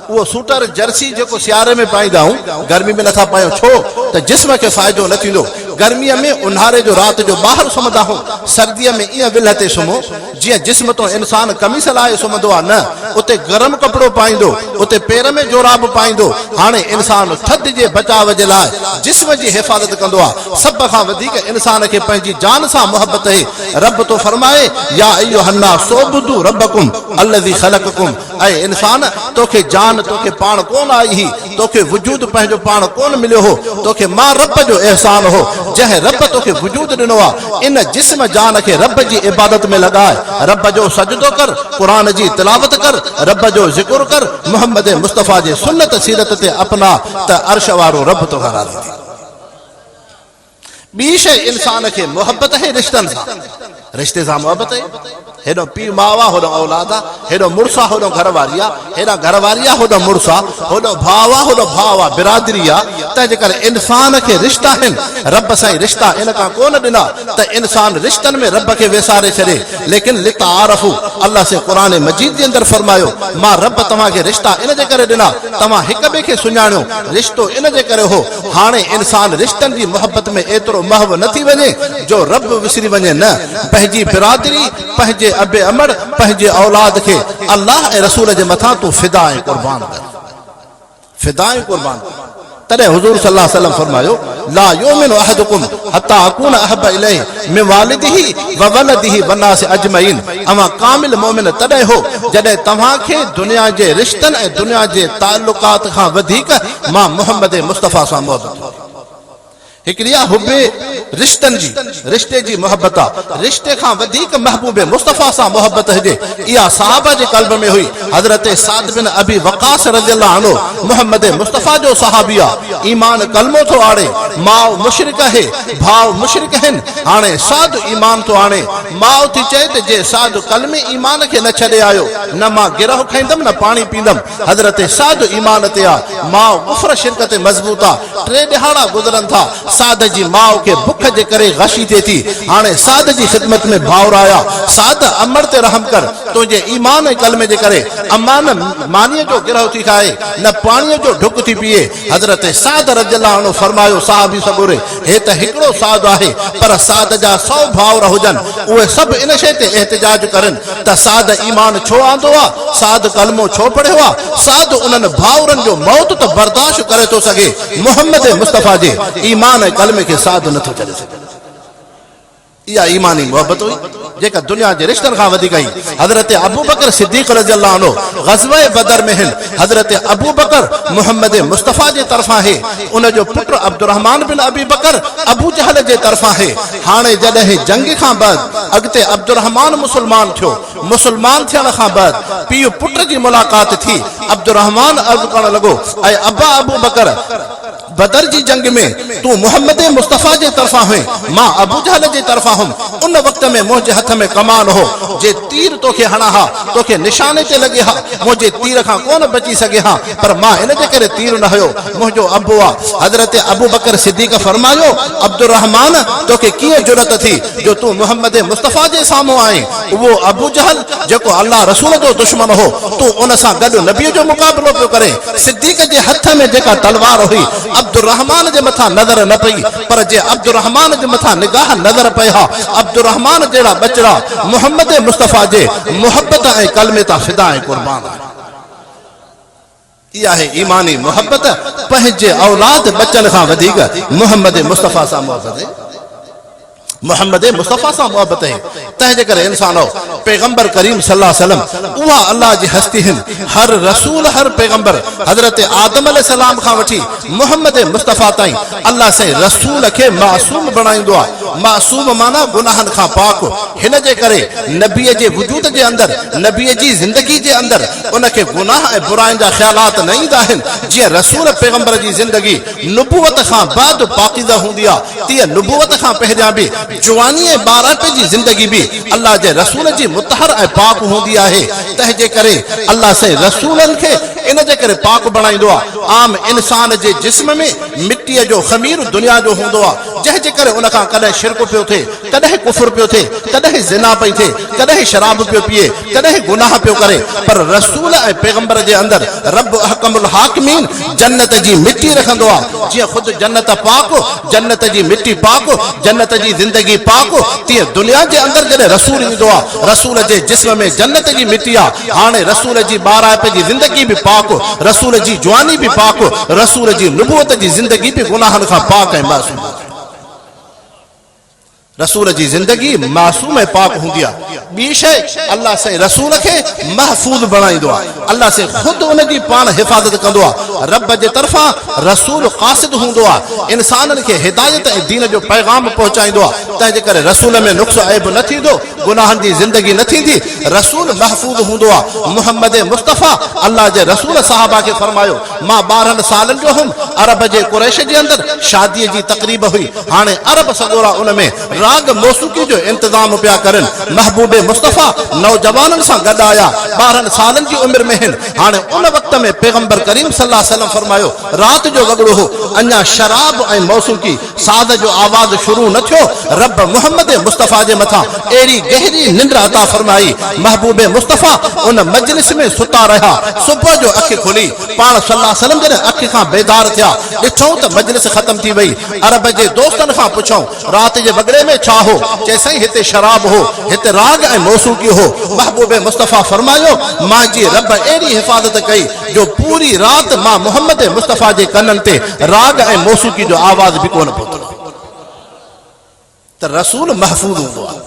वो सूटर जर्सी जेको सियारे में पाईंदा आहियूं गर्मी में नथा पायूं छो त जिस्म खे फ़ाइदो न थींदो गर्मीअ में उन्हारे जो रात जो ॿाहिरि सुम्हंदा आहियूं सर्दीअ में ईअं विलह ते सुम्हो जीअं जिस्म तो इंसान कमीस लाहे सुम्हंदो आहे न उते गरम कपिड़ो पाईंदो उते पेर में जोराब पाईंदो हाणे इंसान थधि जे बचाव जे लाइ जिस्म जी हिफ़ाज़त कंदो आहे सभ खां वधीक इंसान खे पंहिंजी जान सां मोहब्बत आहे रब तो फरमाए या अय्युहन्नास सोभतू रब्बकुम अल्लज़ी ख़लक़कुम ऐं इंसान तोखे जान तोखे पाण कोन आई ही तोखे वजूद पंहिंजो पाण कोन मिलियो हो तोखे मां रब जो एहसान हो जंहिं रब तोखे वजूद ॾिनो आहे इन जिस्म जान खे रब जी इबादत में लॻाए रब जो सजदो कर क़ुरान जी तिलावत कर रब जो ज़िक्र कर मोहम्मद मुस्तफ़ा जे सुन्नत सीरत ते अपना त अर्श वारो रब तो राज़ी थी ॿी शइ इंसान खे मोहब्बत है रिश्तनि सां रिश्ते सां मोहब्बत है हेॾो पीउ माउ आहे होॾो औलाद आहे हेॾो मुड़ुसु आहे होॾो घरवारी आहे हेॾा घरवारी आहे होॾो मुड़ुसु आहे होॾो भाउ आहे होॾो भाउ आहे बिरादरी आहे तंहिंजे करे इंसान खे रिश्ता आहिनि रब साईं रिश्ता इन खां कोन ॾिना त इंसान रिश्तनि में रब खे वेसारे छॾे लेकिन लितारफ़ू अल्लाह से क़ुरान मजीद जे अंदरि फरमायो मां रब तव्हांखे रिश्ता इन जे करे ॾिना तव्हां हिक ॿिए खे सुञाणियो रिश्तो इन जे करे हो हाणे इंसान रिश्तनि जी मोहब्बत में एतिरो महव न थी वञे जो रब विसरी वञे न पंहिंजी बिरादरी पंहिंजे अबे अमर पंहिंजे औलाद खे अल्लाह ऐं रसूल जे मथां तूं फिदा ऐं कुर्बान कर फिदा ऐं कुर्बान तॾहिं हुज़ूर सल्लल्लाहु अलैहि वसल्लम फरमायो ला युमिनु अहदुकुम हत्ता अकून अहब इलैहि मिन वालिदिही व वलदिही वन्नास अजमईन अवां कामिल मोमिन तॾहिं हो जॾहिं तव्हांखे दुनिया जे रिश्तनि ऐं दुनिया जे ताल्लुकात खां वधीक मां मोहम्मद मुस्तफ़ा सां मोहब्बत हिकिड़ी आहे हुबे रिश्तनि जी रिश्ते जी मोहब्बत आहे रिश्ते खां वधीक महबूब मुस्तफ़ा सां मोहब्बत हुजे इहा सहाबा जे क़ल्ब में हुई हज़रत साद बिन अबी वक़ास रज़ियल्लाहु अन्हु मोहम्मद मुस्तफ़ा जो सहाबी आहे ईमान कलमो थो आणे माउ मुशरिक आहे भाउ मुशरिक आहिनि हाणे साद ईमान थो आणे माउ थी चए त जे साद कलमे ईमान खे न छॾे आयो न मां गिरह खाईंदमि न पाणी पींदमि हज़रत साद ईमान ते आहे माउ कुफ्र शिरक ते मज़बूत आहे 3 ॾिहाड़ा गुज़रनि था साद जी माउ के बुख जे करे गशी थे थी हाणे साद जी खिदमत में भाउर आया साद अमर ते रहम कर तुझे ईमान ऐं कलमे जे करे अमान मानीअ जो गिरह थी खाए न पाणीअ जो ढुक थी पिए हज़रत साद रज़ियल्लाहु अन्हु फरमायो साहबी सबूरे हे त हिकिड़ो साद आहे पर साद जा 100 भाउर हुजनि उहे सभु इन शइ ते एहतिजाज करनि त साद ईमान छो आंदो आहे साद कलमो छो पढ़ियो आहे साद उन्हनि भाउरनि जो मौत त बर्दाश्त करे थो सघे मोहम्मद मुस्तफ़ा जे ईमान कलमे के साद नथो चले सके या ईमानी मोहब्बत हुई जेका दुनिया जे रिश्तन खां वधीक आई। हजरत अबू बकर सिद्दीक रज़ी अल्लाह अन्हु ग़ज़वा बदर में हिन हजरत अबू बकर मोहम्मद मुस्तफ़ा जे तरफ़ां है, उन जो पुट अब्दुर्रहमान बिन अबी बकर अबू जहल जे तरफ़ां है। हाणे जॾहिं जंग खां बाद अॻिते अब्दुर्रहमान मुसलमान थियो, मुसलमान थियण खां बाद पीउ पुट जी मुलाक़ात थी। अब्दुर्रहमान अर्ज़ करण लॻो, ऐं अब्बा अबू बकर बदर जी जंग में तू मोहम्मद मुस्तफ़ा जे तरफ़ां हुई, मां अबू जहल जे तरफ़ां हुम। उन वक्त में मुंहिंजे हथ में कमान हो, जे तीर तोखे हणा हा तोखे निशाने ते लॻे हा, मुंहिंजे तीर खां कोन बची सघे हा, पर मां इन जे करे तीर न हुयो, मुंहिंजो अबू आहे। हज़रत अबू बकर सिद्दीक़ फरमायो, अब्दुर्रहमान तोखे कीअं जुरत थी जो तू मोहम्मद मुस्तफ़ा जे साम्हूं आहीं? उहो अबू जहल जेको अल्लाह रसूल जो दुश्मन हो, तू उन सां गॾु नबीअ जो मुक़ाबिलो पियो करे। सिद्दीक़ जे हथ में जेका तलवार हुई अब्दुर्रहमान जे मथां नज़र न पई, पर जे अब्दुर्रहमान जे मथां निगाह नज़र पई हा, अब्दुर्रहमान जहिड़ा बचड़ा मोहम्मद मुस्तफ़ा जे मुहब्बत ऐं कलमे तां फिदा ऐं कुर्बान आहे। इहा है ईमानी मोहब्बत, पंहिंजे औलाद बचन खां वधीक मोहम्मद मुस्तफ़ा सां मोहब्बत है, मोहम्मद मुस्तफ़ा सां मोहब्बत है। तंहिंजे करे इंसान हो पैगंबर करीम सल्लल्लाहु अलैहि वसल्लम उहा अल्लाह जी हस्ती हिन। हर रसूल हर पैगंबर हजरत आदम अलैहिस्सलाम खां वठी मोहम्मद मुस्तफ़ा ताईं अल्लाह से रसूल खे मासूम बणाईंदो आहे। मासूम माना गुनाहनि खां पाक। हिन जे करे नबीअ जे वजूद जे अंदर, नबीअ जी ज़िंदगी जे अंदर उनखे गुनाह ऐं बुराइनि जा ख़्यालात न ईंदा आहिनि। जीअं रसूल पैगंबर जी ज़िंदगी नुबुवत खां बाद पाकीज़ा हूंदी आहे, तीअं नुबुवत खां पहिरियां बि जवानी ऐं ॿारहं जी ज़िंदगी भी अल्लाह जे रसूल जी मुतहर ऐं पाक हूंदी आहे। तंहिंजे करे अल्लाह से रसूलनि खे इन जे करे पाक बणाईंदो आहे। आम इंसान जे जिस्म में मिटीअ जो ख़मीर दुनिया जो हूंदो आहे, जंहिंजे करे उन खां कॾहिं शिरक पियो थिए, कॾहिं कुफर पियो थिए, कॾहिं ज़िना पई थिए, कॾहिं शराब पियो पिए, कॾहिं गुनाह पियो करे। पर रसूल ऐं पैगंबर जे अंदर रब अहकमुल हाकिमीन जन्नत जी मिट्टी रखंदो आहे। जीअं ख़ुदि जन्नत पाक, जन्नत जी मिट्टी पाक, जन्नत जी ज़िंदगी पाक, तीअं दुनिया जे अंदर जॾहिं रसूल ईंदो आहे, रसूल जे जिस्म में जन्नत जी मिट्टी आहे। हाणे रसूल जी ॿारहं जी ज़िंदगी भी पाक, रसूल जी जवानी भी पाक, रसूल जी नुबुवत जी ज़िंदगी भी गुनाहनि खां पाक ऐं मासूम। रसूल जी ज़िंदगी मासूम ऐं पाक हूंदी आहे। ॿी शइ अल्लाह से रसूल खे महफूज़ बणाईंदो आहे, अल्लाह से ख़ुदि उनजी पाण हिफ़ाज़त कंदो आहे। रब जे तरफ़ां रसूल क़ासिद हूंदो आहे, इंसाननि खे हिदायत ऐं दीन जो पैगाम पहुचाईंदो आहे। तंहिंजे करे रसूल में नुक्स ऐब न थींदो, गुनाहनि जी ज़िंदगी न थींदी, रसूल महफूज़ हूंदो आहे। मोहम्मद मुस्तफ़ा अल्लाह जे रसूल साहबा खे फरमायो, मां 12 सालनि जो हुउमि, अरब जे कुरैश जे अंदर शादीअ जी तक़रीब हुई। हाणे अरब सॻोरा उन में राग मौसीक़ी जो इंतज़ाम पिया करनि। महबूब मुस्तफ़ा नौजवाननि सां गॾु आया, 12 सालनि जी उमिरि में हिन। हाणे उन वक़्त में पैगंबर करीम सल्लल्लाहु अलैहि वसल्लम फरमायो, राति जो वॻड़ो हो, अञा शराब ऐं मौसीक़ी साज़ जो आवाज़ शुरू न थियो। रब मोहम्मद मुस्तफ़ा जे मथां अहिड़ी गहरी निंड अता फरमाई। महबूब मुस्तफ़ा उन मजलिस में सुता रहिया। सुबुह जो अखि खुली, पाण सल्लल्लाहु अलैहि वसल्लम जॾहिं अखि खां बेदार थिया, ॾिठऊं त मजलिस ख़तम थी वई। अरब जे दोस्तनि खां पुछऊं, राति जे वॻड़े में छा हो? चैसाई हिते शराब हो, हिते राग ऐं मौसीक़ी हो। महबूब मुस्तफ़ा फरमायो, मां जी रब अहिड़ी हिफ़ाज़त कई जो पूरी राति मां मोहम्मद मुस्तफ़ा जे कननि ते राग ऐं मौसीक़ी जो आवाज़ बि कोन पहुतो। त रसूल महफूज़ हूंदो आहे,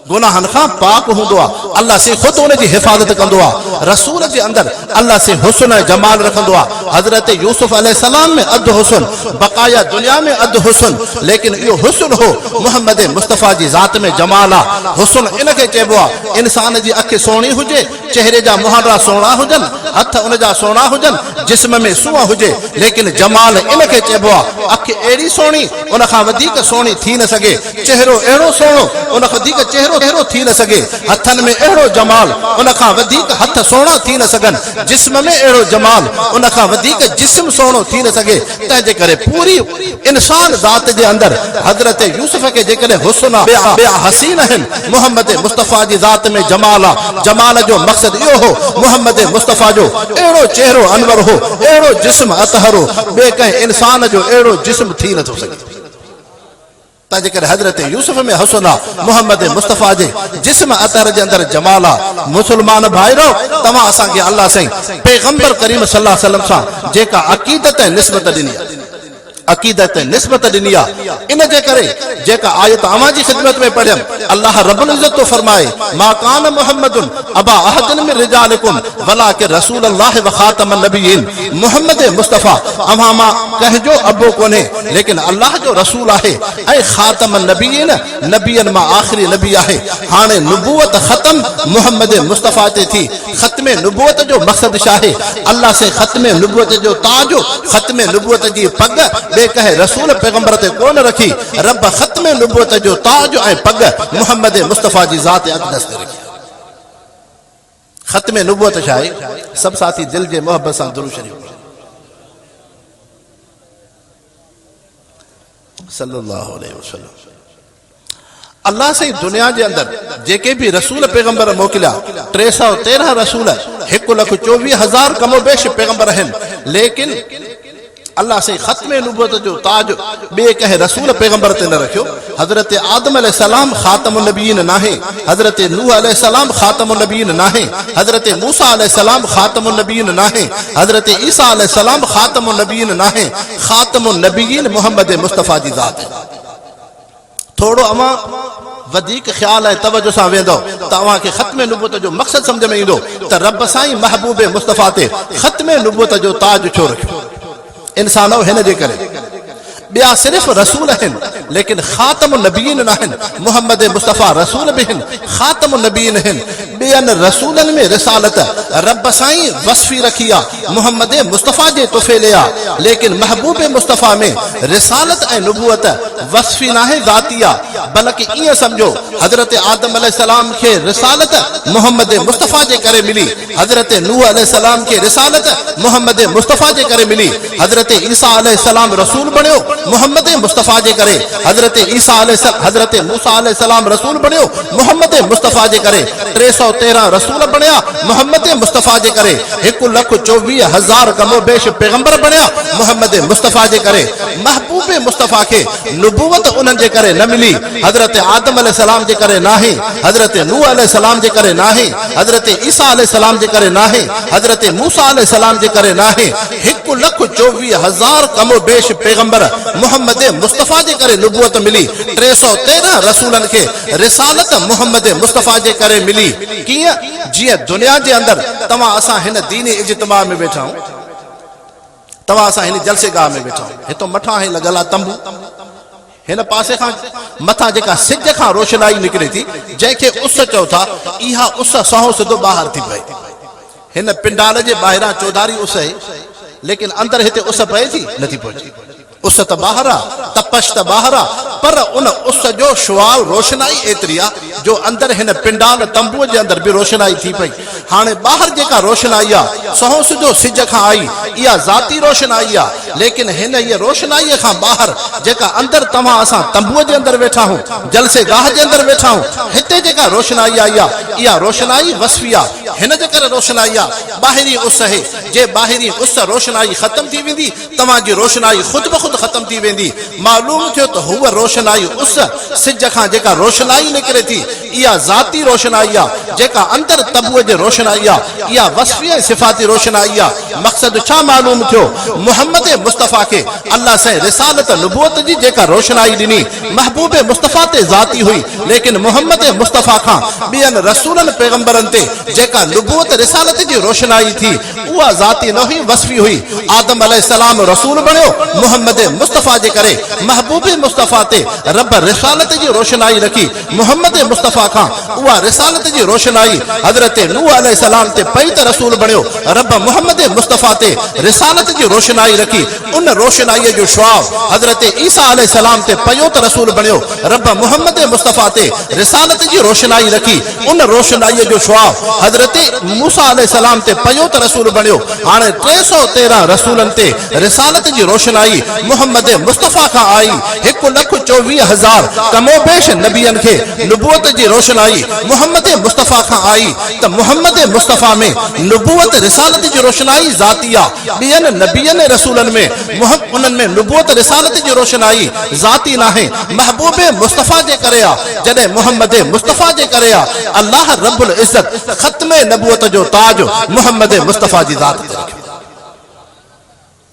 गुनाहनि खां पाक हूंदो आहे, अल्लाह से ख़ुदि उनजी हिफ़ाज़त कंदो आहे। रसूल जे अंदर अल्लाह से हुस्न ऐं जमाल रखंदो आहे। हज़रत यूसुफ अलैहिस्सलाम में अधु हुस्न, बक़ाया दुनिया में अधु हुस्न, लेकिन इहो हुस्न हो मोहम्मद मुस्तफ़ा जी ज़ात में जमाल आहे। हुस्न इनखे चइबो आहे, इंसान जी अखि सुहिणी हुजे, चेहरे जा मुहांडा सुहिणा हुजनि, हथ उन जा सुहिणा हुजनि, जिस्म में सूंह हुजे, लेकिन जमाल इनखे चइबो आहे अखि अहिड़ी सुहिणी उन खां वधीक सुहिणी थी न सघे, चेहरो अहिड़ो सुहिणो उन खां वधीक चेहरो अहिड़ो थी न सघे, हथनि में अहिड़ो जमाल उन खां वधीक हथ सुहिणा थी न सघनि, जिस्म में अहिड़ो जमाल उन खां वधीक जिस्म सुहिणो थी न सघे। तंहिंजे करे पूरी इंसान ज़ात जे अंदर हज़रत यूसुफ खे जेकॾहिं हुस्न आहे, ॿिया हसीन आहिनि, मोहम्मद मुस्तफ़ा जी ज़ात में जमाल आहे। जमाल जो मक़सद इहो हो, मोहम्मद मुस्तफ़ा जो अहिड़ो चेहरो अनवर हो, अहिड़ो जिस्म अतहर हो, ॿिए कंहिं इंसान जो अहिड़ो जिस्म थी नथो सघे। तंहिंजे करे हज़रत यूसुफ में हुस्न आहे, मोहम्मद मुस्तफ़ा जे जिस्म अतहर जे अंदर जमाल आहे। मुसलमान भाइरो, तव्हां असांखे अल्लाह साईं पैगंबर करीम सल्लल्लाहु अलैहि वसल्लम सां जेका अक़ीदत ऐं निस्बत ॾिनी आहे, عقیدت نسبت ॾिनी आहे इन जे करे जेका आयत अवां जी ख़िदमत में पढ़ियम अल्लाह रब्बुल इज़्ज़त तो फरमाए मा कान मुहम्मदुन अबा अहदिन मिन रिजालिकुम वलाकिन रसूलुल्लाह व खातमन नबिय्यीन मुहम्मद मुस्तफा अवां मां कंहिंजो अबो कोन्हे लेकिन अल्लाह जो रसूल आहे ऐं खातमन नबिय्यीन नबियन मां आख़िरी नबी आहे हाणे नबूवत ख़त्म मुहम्मद मुस्तफा ते थी ख़त्म नबूवत जो मक़सद छा आहे अल्लाह से ख़त्म नबूवत जो ताज ख़त्म नबूवत जी पग बे कहे रसूल पैगंबर ते कोन रखी रब ख़त्म नबूवत जो ताज ऐं पग मुहम्मद मुस्तफा जी ज़ात अक़दस ते रखी ख़त्म नबूवत छा आहे सब साथी दिल जे मोहब्बत सां दुरूद शरीफ सल्लल्लाहु अलैहि वसल्लम अल्लाह से दुनिया के अंदर जेके भी रसूल पैगंबर मोकिलिया 313 रसूल 1,24,000 कमोबेश पैगंबर हैं लेकिन अल्लाह से ख़त्म नबूवत जो ताज बे कहे रसूल पैगंबर ते न रखियो हजरत आदम अलैहि सलाम खातमुन नबिय्यीन नाहे हजरत नूह अलैहि सलाम खातमुन नबिय्यीन नाहे हजरत मूसा अलैहि सलाम खातमुन नबिय्यीन नाहे हजरत ईसा अलैहि सलाम खातमुन नबिय्यीन नाहे खातमुन नबिय्यीन मुहम्मद मुस्तफा जी ज़ात है थोड़ो अमा वधीक ख्याल है तवज्जो सां वेंदो त अवां खे ख़त्म नबूवत जो मक़सद समझ में ईंदो त रब साईं महबूब मुस्तफा ते ख़त्म नबूवत जो ताज छो रखियो इंसानो हिन जे करे ॿिया सिर्फ़ रसूल आहिनि लेकिन ख़ातमुन नबिय्यीन नाहिनि मुहम्मद मुस्तफा रसूल बि आहिनि ख़ातमुन नबिय्यीन आहिनि ॿियनि रसूलनि में रिसालत रब साईं वस्फ़ी रखी आहे मुहम्मद मुस्तफा जे तुफ़ैले आहे लेकिन महबूब मुस्तफा में रिसालत ऐं नबूवत वस्फ़ी नाहे ज़ाती आहे बल्कि ईअं सम्झो हज़रत आदम अलैहिस्सलाम खे रिसालत मुहम्मद मुस्तफा जे करे मिली हज़रत नूह अलैहिस्सलाम खे रिसालत मुहम्मद मुस्तफा जे करे मिली हज़रत ईसा अलैहिस्सलाम रसूल बणियो मुहम्मद मुस्तफा जे करे हज़रत ईसा हज़रत मूसा अलैहिस्सलाम रसूल बणियो मुहम्मद मुस्तफा जे करे 313 रसूल बणिया मुहम्मद मुस्तफा जे करे 1,24,000 कमोबेश पैगंबर बणिया मुहम्मद मुस्तफा जे करे महबूब मुस्तफा के नबूवत उन्हनि जे करे न मिली हज़रत आदम अलैहिस्सलाम जे करे नाहे हज़रत नूह अलैहिस्सलाम जे करे नाहे हज़रत ईसा अलैहिस्सलाम जे करे नाहे हज़रत मूसा अलैहिस्सलाम जे करे नाहे 1,24,000 कमोबेश पैगंबर मुहम्मद मुस्तफा जे करे नबूवत मिली 313 रसूलन के रिसालत मुहम्मद मुस्तफा जे करे मिली किया जिया दुनिया जे अंदर तवा असा हिन दीनी इज्तिमा में बैठा हूं तवा असा हिन जलसे गाह में बैठा हूं हितो मठा है लगला तंबू हिन पासे खां मथा जेका सिज खां रोशनाई निकरे थी जंहिंखे उस चओ था इहा उस सहो सिधो ॿाहिरि थी पए हिन पिंडाल जे ॿाहिरां चौधारी उस है लेकिन अंदर हिते उस पए थी नथी पहुचे उस त ॿाहिरि आहे तपश त ॿाहिरि आहे पर उन उस जो शुआल रोशनाई एतिरी आहे जो अंदर हिन पिंडाल तंबूअ जे अंदर बि रोशनाई थी पई हाणे ॿाहिरि जेका रोशनाई आहे सहो सिधो सिज खां आई इहा ज़ाती रोशनाई आहे लेकिन हिन इहा रोशनाईअ खां ॿाहिरि जेका अंदर तव्हां असां तंबूअ जे अंदर वेठा आहियूं जलसे गाह जे अंदर वेठा आहियूं हिते जेका रोशनाई आई आहे इहा रोशनाई वस्फ़ी आहे हिन जे करे रोशनाई आहे ॿाहिरी उस है जे ॿाहिरी उस रोशनाई ख़त्म थी वेंदी तव्हांजी रोशनाई ख़ुदि ब ख़ुदि ख़त्म थी वेंदी मालूम थियो त हुअ रोशनाई उस सिज खां जेका रोशनाई निकिरे थी इहा ज़ाती रोशनाई आहे जेका अंदर तबूअ जे रोशनाई आहे इहा वस्फ़ी ऐं सिफ़ाती रोशनाई आहे मक़सद छा मालूम थियो मुहम्मद मुस्तफा के अल्लाह से रिसालत नबूवत जी जेका रोशनाई ॾिनी महबूब मुस्तफा ते ज़ाती हुई लेकिन मुहम्मद मुस्तफा खां ॿियनि रसूलनि पैगंबरनि ते जेका नबूवत रिसालत जी रोशनाई थी उहा ज़ाती न हुई वस्फ़ी हुई आदम अलैहिस्सलाम रसूल बणियो मुहम्मद मुस्तफा जे करे महबूब मुस्तफा ते रब रिसालत जी रोशनाई रखी मुहम्मद मुस्तफा खां उहा रिसालत जी रोशनाई हज़रत नूह अलैहिस्सलाम ते पई त रसूल बणियो रब मुहम्मद मुस्तफा ते रिसालत जी रोशनाई रखी उन रोशनाई जो शुआव हज़रत ईसा अलैहिस्सलाम ते पयो त रसूल बणियो रब मुहम्मद मुस्तफा ते रिसालत जी रोशनाई रखी उन रोशनाई जो शुआव हज़रत मूसा अलैहिस्सलाम ते पयो त रसूल बणियो हाणे 313 रसूलन ते रिसालत जी रोशनाई मुहम्मद मुस्तफा का आई 1,24,000 कमोबेश नबियन के नबूवत जी रोशनाई मुहम्मद मुस्तफा का आई त मुहम्मद मुस्तफा में नबूवत रिसालत जी रोशनाई ज़ातिया ॿियनि नबियन रसूलन में उन्हनि में नबूवत रिसालत जी रोशनाई ज़ाती नाहे महबूब मुस्तफा जे करे आहे जॾहिं मुहम्मद मुस्तफा जे करे आहे अल्लाह रब्बुल इज़्ज़त ख़त्म नबूवत जो ताज मुहम्मद मुस्तफा जी ज़ात ते रखियो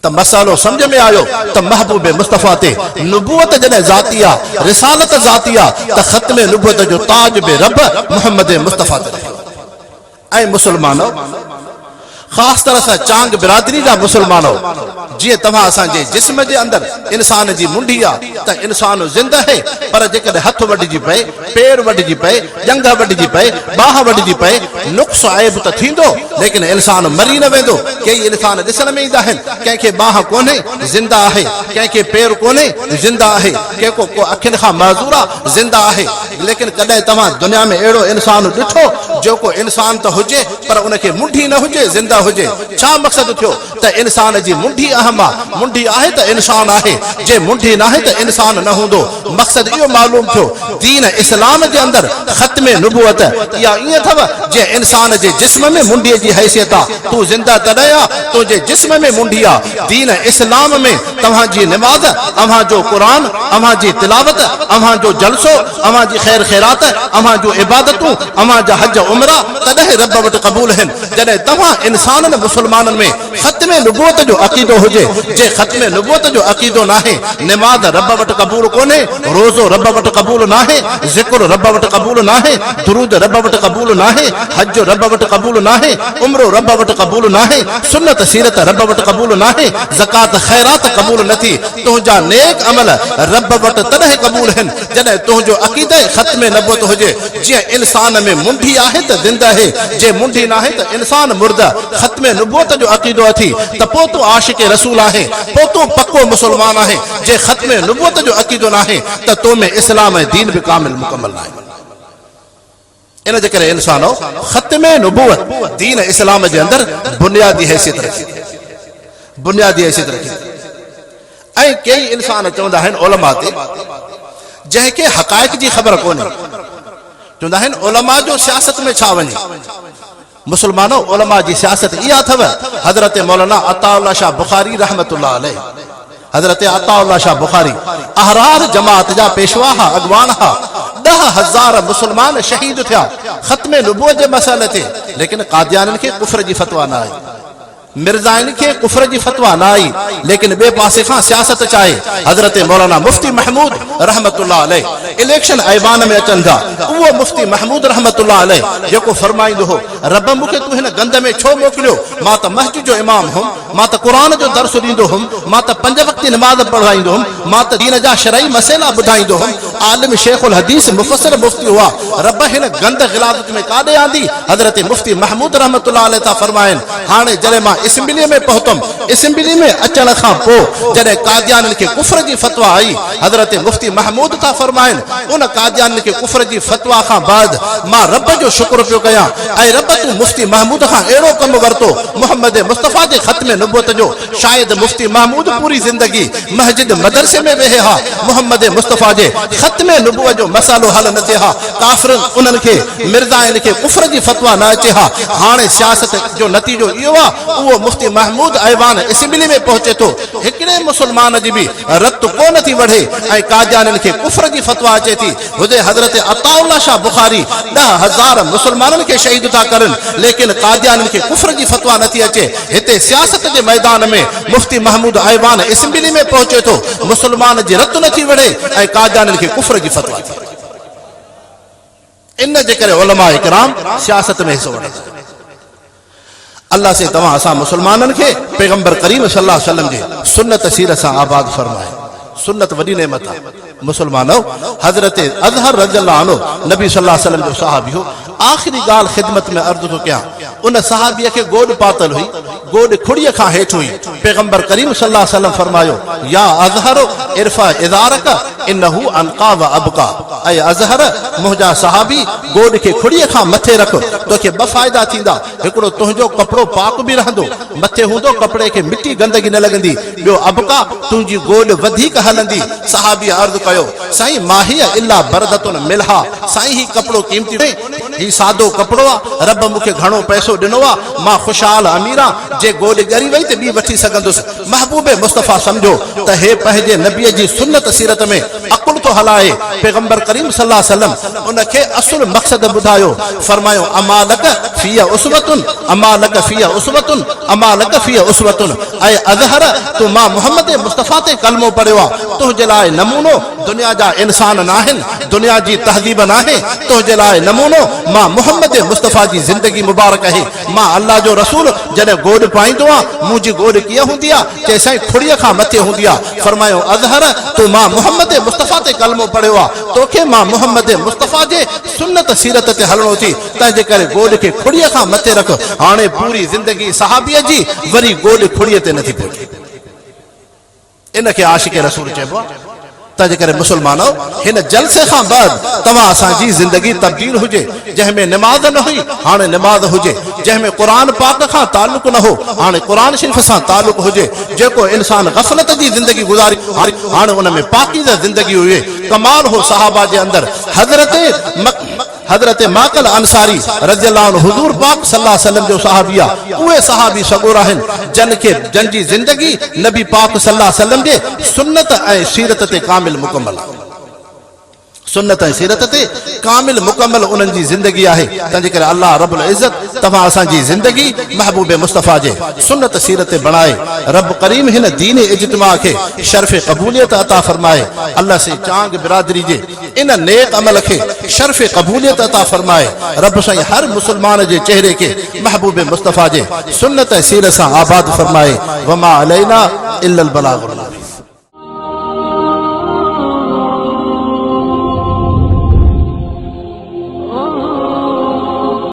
त मसालो सम्झ में आयो त महबूब मुस्तफ़ा ते नबूवत जॾहिं ज़ाती आहे, रिसालत ज़ाती आहे, त ख़त्म नबूवत जो ताज बे रब मोहम्मद मुस्तफ़ा ते रहियो। ऐं मुसलमानो, ख़ासि तरह सां चांग बिरादरी जा मुसलमानो, जीअं तव्हां असांजे जिस्म जे अंदरि इंसान जी मुंडी आहे त इंसान ज़िंदा आहे, पर जेकॾहिं हथ वढिजी पए, पेर वढिजी पए, जंघ वढिजी पए, बाह वढिजी पए, नुक्स ऐब त थींदो, लेकिन इंसान मरी न वेंदो। कई इंसान ॾिसण में ईंदा आहिनि, कंहिंखे बाह कोन्हे ज़िंदा आहे, कंहिंखे पेर कोन्हे ज़िंदा आहे, कंहिंखो को अखियुनि खां माज़ूर आहे ज़िंदा आहे, लेकिन कॾहिं तव्हां दुनिया में अहिड़ो इंसान ॾिठो जेको इंसान त हुजे पर उनखे मुंडी न हुजे, ज़िंदा हुजे? छा मक़सदु थियो त इंसान जी मुंडी अहम आहे, मुंडी आहे त इंसान आहे, जे मुंडी न आहे त इंसान न हूंदो। मक़सदु इहो मालूम थियो दीन इस्लाम जे अंदरि ख़त्म नबूवत इहा ईअं अथव जे इंसान जे जिस्म में मुंडीअ जी हैसियत आहे, तूं ज़िंदा तॾहिं आहे तुंहिंजे जिस्म में मुंडी आहे। दीन इस्लाम में तव्हांजी निमाज़, अव्हांजो क़ुरान, अव्हांजी तिलावत, अव्हांजो जलसो, अव्हांजी ख़ैर ख़ैरात, अव्हांजो इबादतूं, अव्हांजा हज उमरा तॾहिं रब वटि क़बूल आहिनि जॾहिं तव्हां इंसाननि मुसलमाननि में ख़त्म नबूवत जो अक़ीदो हुजे। जे ख़त्म नबूवत जो अक़ीदो नाहे, निमाज़ रब वटि क़बूल कोन्हे, रोज़ो रब वटि क़बूल नाहे, ज़िक्र रब वटि क़बूल नाहे, दुरूद रब वटि क़बूल नाहे, हज रब वटि क़बूल नाहे, उम्रो रब वटि क़बूल नाहे, सुन्नत सीरत रब वटि क़बूल नाहे, ज़कात ख़ैरात क़बूल नथी। तुंहिंजा नेक अमल रब वटि तॾहिं क़बूल आहिनि जॾहिं तुंहिंजो अक़ीदो ख़त्म नबूवत हुजे। जीअं इंसान में मुंडी आहे त ज़िंदा आहे, जे मुंडी नाहे त इंसान मुर्दा। ख़त्म नबूवत जो अक़ीदो अथी त पोइ तूं आशिक़ रसूल आहे, पोइ तूं पको मुसलमान आहे। जे ख़त्म नबूवत जो अक़ीदो नाहे त तो में इस्लाम ऐं दीन बि कामिल मुकमल नाहे। इन जे करे इंसानो ख़त्म नबूवत दीन इस्लाम जे अंदरि बुनियादी हैसियत रखी, बुनियादी हैसियत रखी। ऐं कई इंसान चवंदा आहिनि उलमा ते जंहिंखे हक़ाइक़ जी ख़बर कोन्हे, चवंदा आहिनि उलमा जो सियासत में छा वञे। मुसलमानो, उलमा जी सियासत इहा अथव। हज़रत मौलाना अताउल्लाह शाह बुखारी रहमतुल्लाह अलैह, हज़रत अताउल्लाह शाह बुखारी अहरार जमात जा पेशवा हा, अॻवान हा। 10,000 मुसलमान शहीद थिया ख़त्म नबूवत जे मसइले ते, लेकिन कादियाननि खे कुफ्र जी फतवा न आई, मिर्ज़ाइनि खे कुफ्र जी फतवा न आई, लेकिन ॿिए पासे खां सियासत चाहे। हज़रत मौलाना मुफ्ती महमूद रहमतुल्लाह अलैह इलेक्शन ऐवान में अचनि था, उहो मुफ्ती महमूद रहमतुल्लाह अलैह जेको फरमाईंदो हो, रब मूंखे तूं हिन गंद में छो मोकिलियो? मां त मस्जिद जो इमाम हुउमि, मां त क़ुरान जो दर्स ॾींदो हुउमि, मां त 5 वक़्ती नमाज़ पढ़ाईंदो हुउमि, मां त दीन जा शरई मसइला ॿुधाईंदो हुउमि, आलिम शेखुल हदीस मुफ़स्सिर मुफ्ती हुआ, रब हिन गंद ग़िलाज़त में काॾे आंदी? हज़रत मुफ्ती महमूद रहमतुल्लाह अलैह था फरमाइनि, हाणे जॾहिं मां असेंबली में पहुतम, असेंबली में अचण खां पोइ जॾहिं कादियाननि खे कुफ्र जी फतवा आई, हज़रत मुफ्ती महमूद था फरमाइनि, उन कादियाननि खे कुफ्र जी फतवा खां बाद मां रब जो शुक्र पियो कयां, ऐं रब तूं मुफ्ती महमूद खां अहिड़ो कमु वरितो मोहम्मद मुस्तफ़ा जे ख़त्म नबूवत जो। शायदि मुफ्ती महमूद पूरी ज़िंदगी मस्जिद मदरसे में वेहे हा, मोहम्मद मुस्तफ़ा जे ख़त्म नबूवत जो मसालो हल न थिए हा, काफ़िरनि उन्हनि खे मिर्ज़ाइनि खे कुफ्र जी फतवा न अचे हा। हाणे सियासत जो नतीजो इहो आहे, उहो मुफ्ती महमूद ऐवान असेंबली में पहुचे थो, हिकिड़े मुसलमान जी बि रत कोन थी वढे, ऐं कादियाननि खे कुफ्र जी फतवा अचे थी। हुजे हज़रत अताउल्लाह शाह बुखारी 10,000 मुसलमाननि खे शहीद था करनि, लेकिन कादियाननि खे कुफ्र जी फतवा नथी अचे। हिते सियासत जे मैदान में मुफ्ती महमूद ऐवान असेंबली में पहुचे थो, मुसलमान जी रत नथी वढे ऐं कादियाननि खे कुफ्र जी फतवा थी। इन जे करे उलमा इकराम सियासत में हिस्सो वठनि। अल्लाह से तव्हां असां मुसलमाननि खे पैगंबर करीम सल्लल्लाहु अलैहि वसल्लम जे सुन्नत सीरत सां आबाद फरमाए। सुन्नत वॾी नेमत आहे। मुसलमानो, हज़रत अज़हर रज़ियल्लाहु अन्हु नबी सल्लल्लाहु अलैहि वसल्लम जो सहाबी हो। आख़िरी ॻाल्हि ख़िदमत में अर्ज़ थो कयां, उन सहाबीअ खे गोॾ पातल हुई, गोॾ खुड़ीअ खां हेठि हुई। पैगंबर करीम सल्लल्लाहु अलैहि वसल्लम फरमायो, या अज़हर इरफा इज़ारक इन्नहु अनक़ा व अबका। ऐं अज़हर, मुंहिंजा सहाबी, गोॾ खे खुड़ीअ खां मथे रख, तोखे 2 फ़ाइदा थींदा। हिकिड़ो, तुंहिंजो कपिड़ो पाक बि रहंदो, मथे हूंदो कपिड़े खे मिटी गंदगी न लॻंदी। ॿियो, अबका, तुंहिंजी गोॾ वधीक हलंदी। सहाबी अर्ज़ कयो, साईं माहिया इल्ला बरदतुन मिलहा, साईं ही कपिड़ो क़ीमती ही सादो कपिड़ो आहे, रब मूंखे घणो पैसो ॾिनो आहे, मां ख़ुशहाल अमीर आहियां, जे गोॾ ॻरी वई त ॿी वठी सघंदुसि। महबूबे मुस्तफ़ा सम्झो त हे पंहिंजे नबीअ जी सुन्नत सीरत में अकुल थो हलाए। पैगंबर करीम सल्लल्लाहु अलैहि वसल्लम उनखे असुल मक़सद ॿुधायो, फरमायो अमा लक फ़िया उसवतुन, अमा लक फ़िया उसवतुन, अमा लक फ़िया उसवतुन। ऐं अज़हर तूं मां मुहम्मद मुस्तफ़ा ते कलमो पढ़ियो आहे, तुंहिंजे लाइ नमूनो दुनिया जा इंसान न आहिनि, दुनिया जी तहज़ीब न आहे, तुंहिंजे लाइ नमूनो मां मुहम्मद मुस्तफ़ा जी ज़िंदगी मुबारक आहे। मां अल्लाह जो रसूल जॾहिं गोॾ पाईंदो आहियां, मुंहिंजी गोॾ कीअं हूंदी आहे, चए साईं खुड़ीअ खां मथे हूंदी आहे। फरमायो अज़हर तूं मां मुहम्मद मुस्तफ़ा ते कलमो पढ़ियो आहे, तोखे मां मुहम्मद मुस्तफ़ा जे सुन्नत सीरत ते हलणो थी, तंहिंजे करे गोॾ खे खुड़ीअ खां मथे रख। हाणे पूरी ज़िंदगी सहाबीअ जी वरी गोॾ खुड़ीअ ते नथी पहुचे, इनखे आशिक़ रसूल चइबो आहे। तंहिंजे करे मुस्लमानो हिन जलसे खां बाद तव्हां असांजी ज़िंदगी तब्दील हुजे, जंहिंमें निमाज़ न हुई हाणे निमाज़ हुजे, जंहिंमें क़ुरान पाक खां ताल्लुक़ न हो हाणे क़ुरान शरीफ़ सां ताल्लुक़ हुजे, जेको इंसान ग़फ़लत जी ज़िंदगी गुज़ारी हाणे उन में पाकीज़ा ज़िंदगी हुजे। कमाल हो सहाबा जे अंदर हज़रत माकल अंसारी रज़ियल्लाहु अन्हु हुज़ूर पाक सल्लल्लाहु अलैहि वसल्लम जो सहाबी आहे। उहे सहाबी सगोर आहिनि जन जी ज़िंदगी नबी पाक सल्लल्लाहु अलैहि वसल्लम जे सुन्नत ऐं सीरत ते कामिल मुकम्मल आहे। सुन्नत ऐं सीरत ते कामिल मुकम्मल उन्हनि जी ज़िंदगी आहे। तंहिंजे करे अल्लाह रब्बुल इज़्ज़त तव्हां असांजी ज़िंदगी महबूब मुस्तफ़ा जे सुन्नत सीरत ते बणाए। रब करीम हिन दीन इज्तिमा खे शर्फ़ क़बूलियत अता फरमाए। अल्लाह से चांग बिरादरी जे इन नेक अमल खे शर्फ़ क़बूलियत अता फरमाए। रब साईं हर मुसलमान जे चेहरे खे महबूब मुस्तफ़ा जे सुन्नत ऐं सीरत सां आबाद फरमाए। वमा अलैना इल्लल बलागुल।